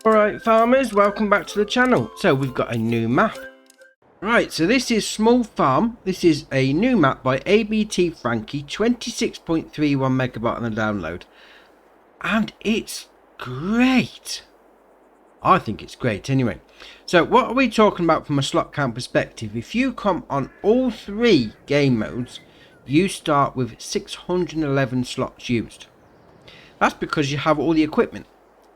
Alright farmers, welcome back to the channel. So we've got a new map. Right, so this is Small Farm. This is a new map by ABT Frankie, 26.31 megabyte on the download. And it's great. I think it's great anyway. So what are we talking about from a slot count perspective? If you come on all three game modes, you start with 611 slots used. That's because you have all the equipment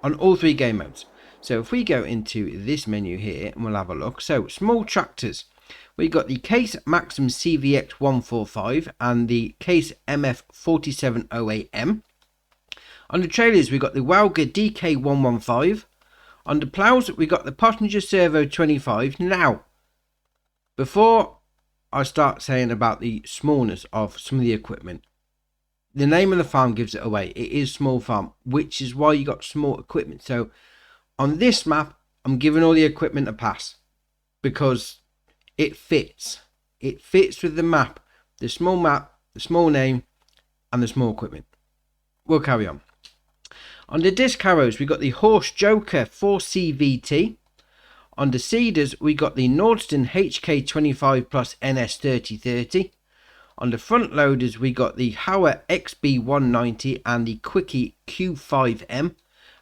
on all three game modes. So if we go into this menu here and we'll have a look. So small tractors, we got the Case Maxim CVX 145 and the Case MF 4708M. On the trailers we got the Wauga DK 115. On the plows we got the Pottinger Servo 25. Now, before I start saying about the smallness of some of the equipment, the name of the farm gives it away. It is Small Farm, which is why you got small equipment. So on this map, I'm giving all the equipment a pass because it fits. It fits with the map, the small name, and the small equipment. We'll carry on. On the disc harrows, we got the Horse Joker 4CVT. On the seeders, we got the Nordsten HK25 Plus NS 3030. On the front loaders, we got the Hauer XB190 and the Quickie Q5M.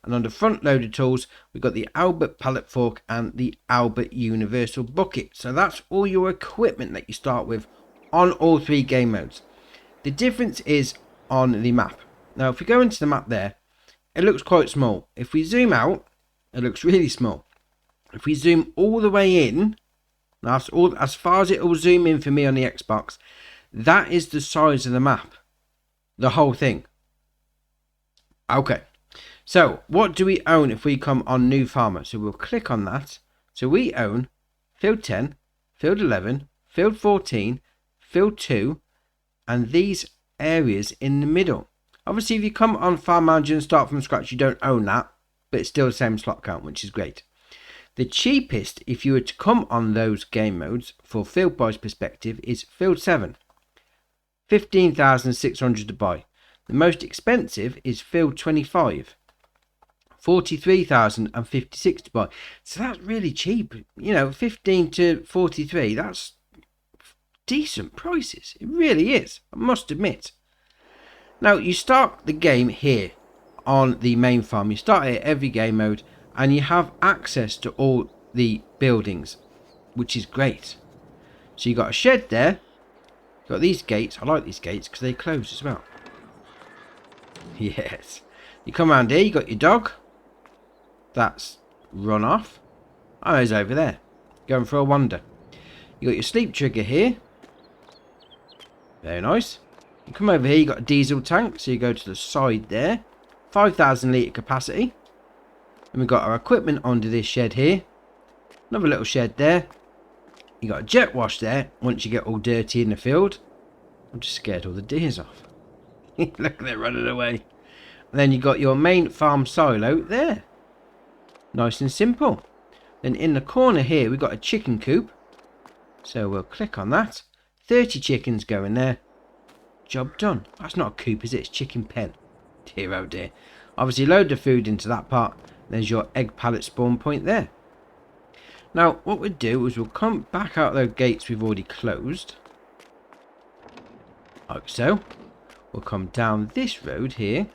And on the front loader tools, we've got the Albert pallet fork and the Albert universal bucket. So that's all your equipment that you start with on all three game modes. The difference is on the map. Now, if we go into the map there, it looks quite small. If we zoom out, it looks really small. If we zoom all the way in, that's all as far as it will zoom in for me on the Xbox, that is the size of the map. The whole thing. Okay. So, what do we own if we come on New Farmer? So, we'll click on that. So, we own Field 10, Field 11, Field 14, Field 2, and these areas in the middle. Obviously, if you come on Farm Manager and start from scratch, you don't own that, but it's still the same slot count, which is great. The cheapest, if you were to come on those game modes, for field buys perspective, is Field 7. 15,600 to buy. The most expensive is Field 25. 43,056 to buy. So that's really cheap. You know, 15 to 43, that's decent prices. It really is, I must admit. Now, you start the game here on the main farm. You start it every game mode and you have access to all the buildings, which is great. So you got a shed there. You've got these gates. I like these gates because they close as well. Yes. You come around here, you got your dog. That's run off. Oh, he's over there, going for a wander. You got your sleep trigger here. Very nice. You come over here, you got a diesel tank, so you go to the side there. 5,000 litre capacity. And we've got our equipment under this shed here. Another little shed there. You got a jet wash there once you get all dirty in the field. I'm just scared all the deers off. Look, they're running away. And then you got your main farm silo there. Nice and simple. Then in the corner here we've got a chicken coop. So we'll click on that. 30 chickens going there. Job done. That's not a coop, is it? It's chicken pen. Dear oh dear. Obviously load the food into that part. There's your egg pallet spawn point there. Now what we'll do is we'll come back out those gates we've already closed. Like so. We'll come down this road here.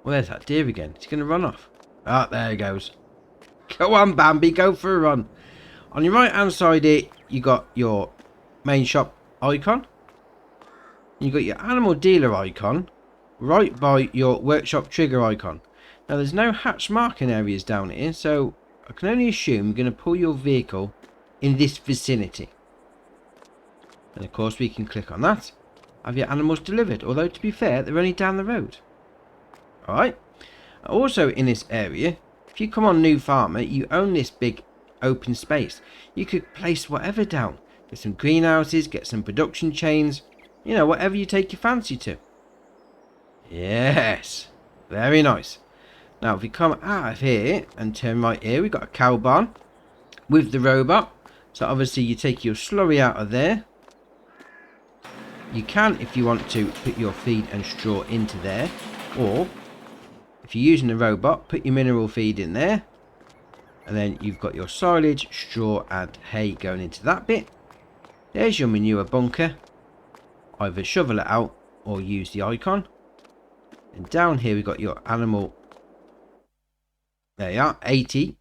Well, there's that deer again. It's going to run off. Ah, there he goes. Go on, Bambi, go for a run. On your right hand side here, you got your main shop icon. You got your animal dealer icon right by your workshop trigger icon. Now there's no hatch marking areas down here, so I can only assume you're going to pull your vehicle in this vicinity. And of course we can click on that. Have your animals delivered, although to be fair, they're only down the road. Alright. Also in this area, if you come on New Farmer, you own this big open space. You could place whatever down. Get some greenhouses, get some production chains, you know, whatever you take your fancy to. Yes, very nice. Now if we come out of here and turn right here, we've got a cow barn with the robot. So obviously you take your slurry out of there. You can, if you want to, put your feed and straw into there, or If you're using a robot, put your mineral feed in there. And then you've got your silage, straw and hay going into that bit. There's your manure bunker. Either shovel it out or use the icon. And down here we've got your animal. There you are, 80.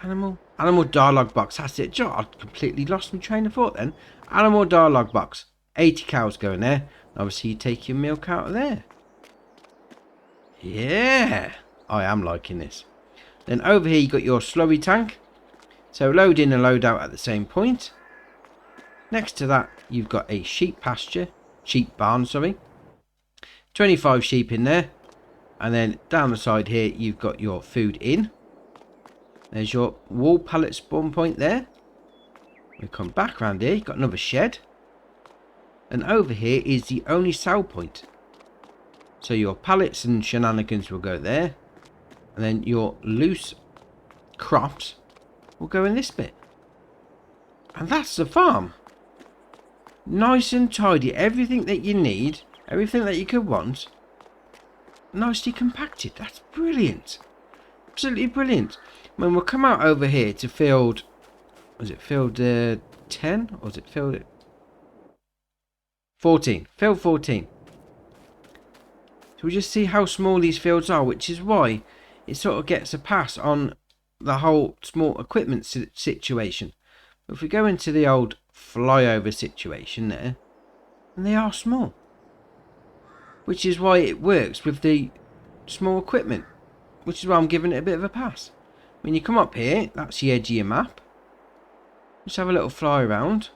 Animal dialogue box. That's it. I completely lost my train of thought then. Animal dialogue box. 80 cows going there. Obviously you take your milk out of there. Yeah. I am liking this. Then over here you got your slurry tank. So load in and load out at the same point. Next to that you've got a sheep pasture. Sheep barn, sorry. 25 sheep in there. And then down the side here you've got your food in. There's your wool pallet spawn point there. We come back around here, you've got another shed. And over here is the only sell point. So your pallets and shenanigans will go there. And then your loose crops will go in this bit. And that's the farm. Nice and tidy. Everything that you need, everything that you could want, nicely compacted. That's brilliant. Absolutely brilliant. When we'll come out over here to field, was it field 10 or was it field 14? Field 14. So we just see how small these fields are, which is why it sort of gets a pass on the whole small equipment situation. But if we go into the old flyover situation there, and they are small, which is why it works with the small equipment, which is why I'm giving it a bit of a pass. When you come up here, that's the edge of your map. Let's have a little fly around.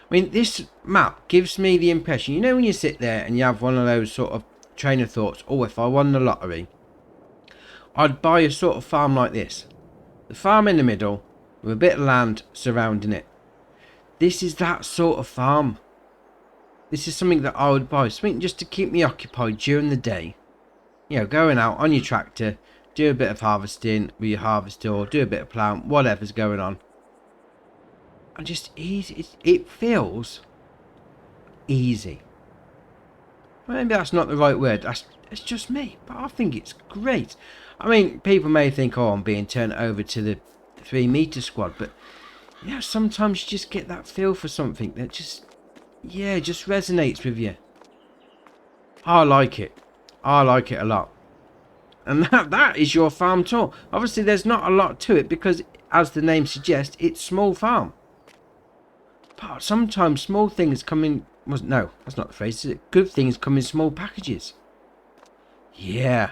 I mean, this map gives me the impression, you know, when you sit there and you have one of those sort of train of thoughts, oh, if I won the lottery, I'd buy a sort of farm like this. The farm in the middle with a bit of land surrounding it. This is that sort of farm. This is something that I would buy. Something just to keep me occupied during the day. You know, going out on your tractor, do a bit of harvesting with your harvester, or do a bit of ploughing, whatever's going on. And just easy. It feels easy. Maybe that's not the right word. It's just me. But I think it's great. I mean, people may think, oh, I'm being turned over to the 3 meter squad. But, you know, sometimes you just get that feel for something that just, yeah, just resonates with you. I like it. I like it a lot. And that is your farm tour. Obviously, there's not a lot to it because, as the name suggests, it's small farm. But sometimes small things come in... Well, no, that's not the phrase, is it? Good things come in small packages. Yeah,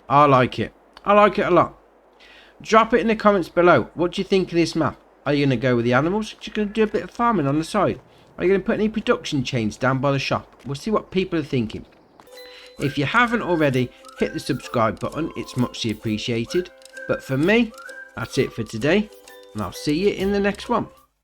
I like it. I like it a lot. Drop it in the comments below. What do you think of this map? Are you going to go with the animals? Are you going to do a bit of farming on the side? Are you going to put any production chains down by the shop? We'll see what people are thinking. If you haven't already, hit the subscribe button. It's muchly appreciated. But for me, that's it for today. And I'll see you in the next one.